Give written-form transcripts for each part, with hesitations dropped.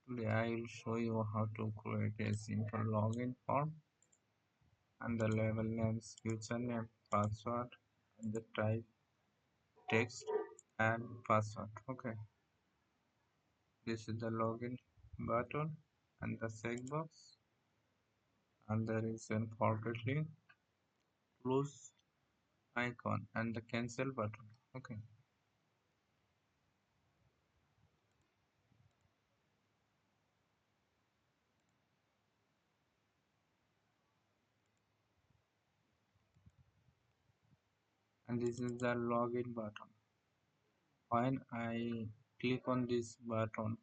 Today I will show you how to create a simple login form and the label names, username, password, and the type text and password. Okay, this is the login button and the checkbox, and there is an forget link, close icon, and the cancel button. Okay, and this is the login button. When I click on this button,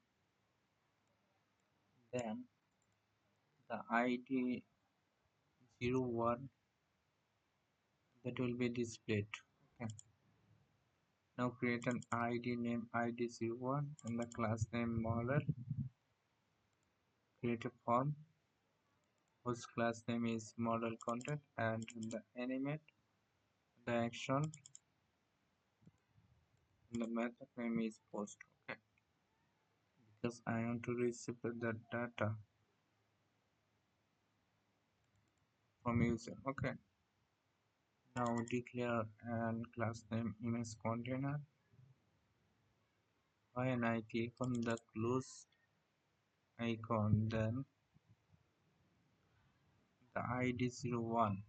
then the ID 01 that will be displayed. Okay. Now create an ID name ID01 and the class name model. Create a form whose class name is model content and the animate the action and the method name is post. Okay, because I want to receive the data from user. Okay, now declare and class name image container. When I click on the close icon, then the ID01,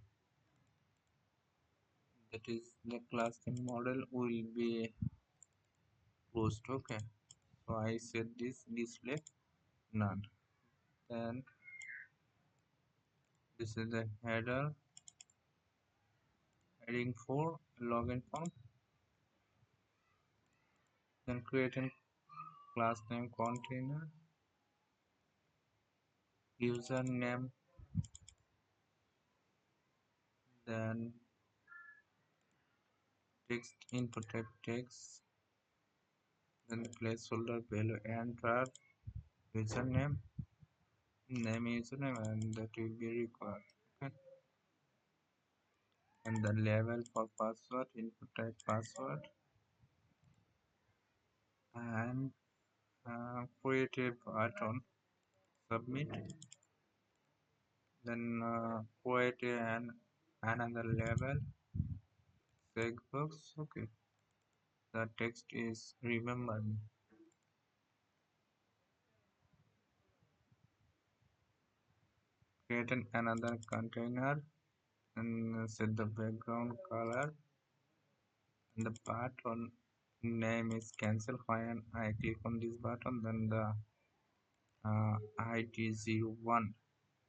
that is the class name model, will be closed. Okay, so I set this display none. Then this is the heading for login form. Then create a class name container, username, then text input type text, then the placeholder value enter, username, name username, and that will be required. Okay. And the label for password, input type password, and create a button, submit, then create another label, checkbox. Okay, the text is remember me. Create another container and set the background color, and the button name is cancel. When I click on this button, then the ID01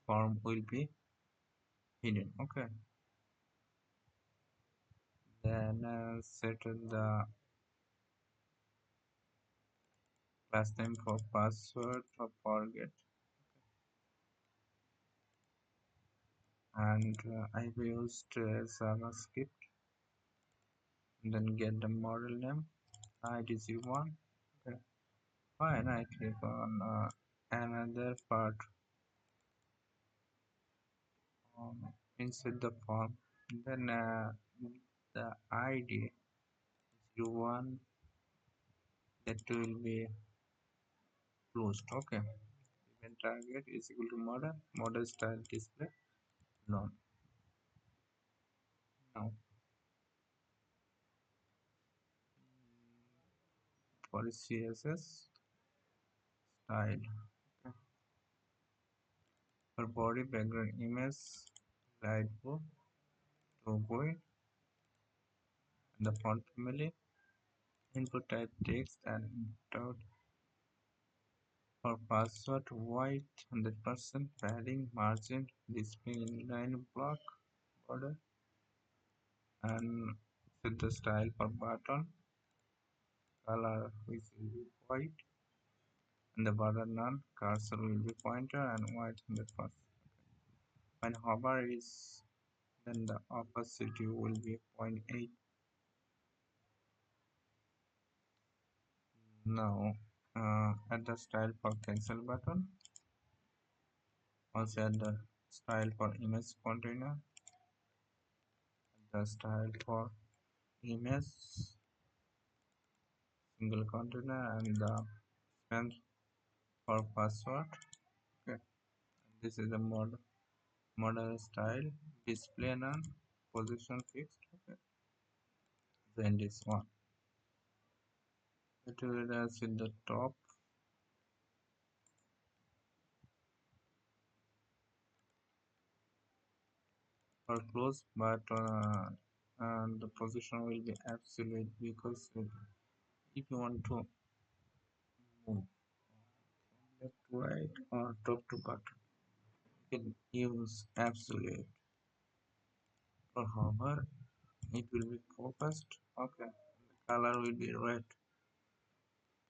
form will be hidden. Okay, then set the last name for password for forget, and I used JavaScript, then get the model name ID01. Okay. Fine, I click on another part, inside the form, then the ID you want that will be closed. Okay, event target is equal to model style display none. Now for CSS style, okay. For body background image right blue to go in, and the font family, input type text, and out for password white 100% padding margin display inline block border, and set the style for button color which will be white and the border none, cursor will be pointer and white 100%. When hover is, then the opacity will be 0.8. Now add the style for cancel button, also add the style for image container, the style for image single container, and the span for password. Okay, this is the model style, display none, position fixed. Okay, then this one it will as in the top or close, but and the position will be absolute, because if you want to move left to right or top to bottom, you can use absolute. For hover, it will be focused. Okay, the color will be red.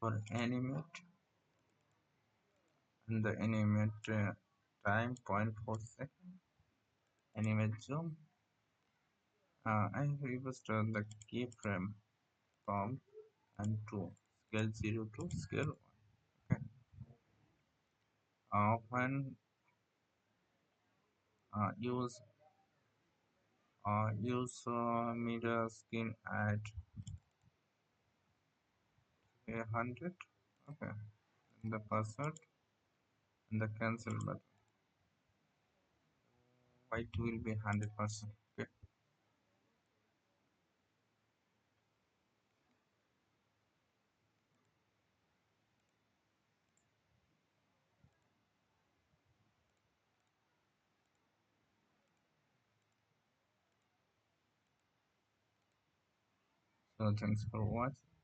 For animate, and the animate time 0.4 second. Animate zoom. I reversed the keyframe from and to scale 0 to scale 1. Okay. When use media skin at 100. Okay, and the password and the cancel button. White will be 100%. Okay, so thanks for watching.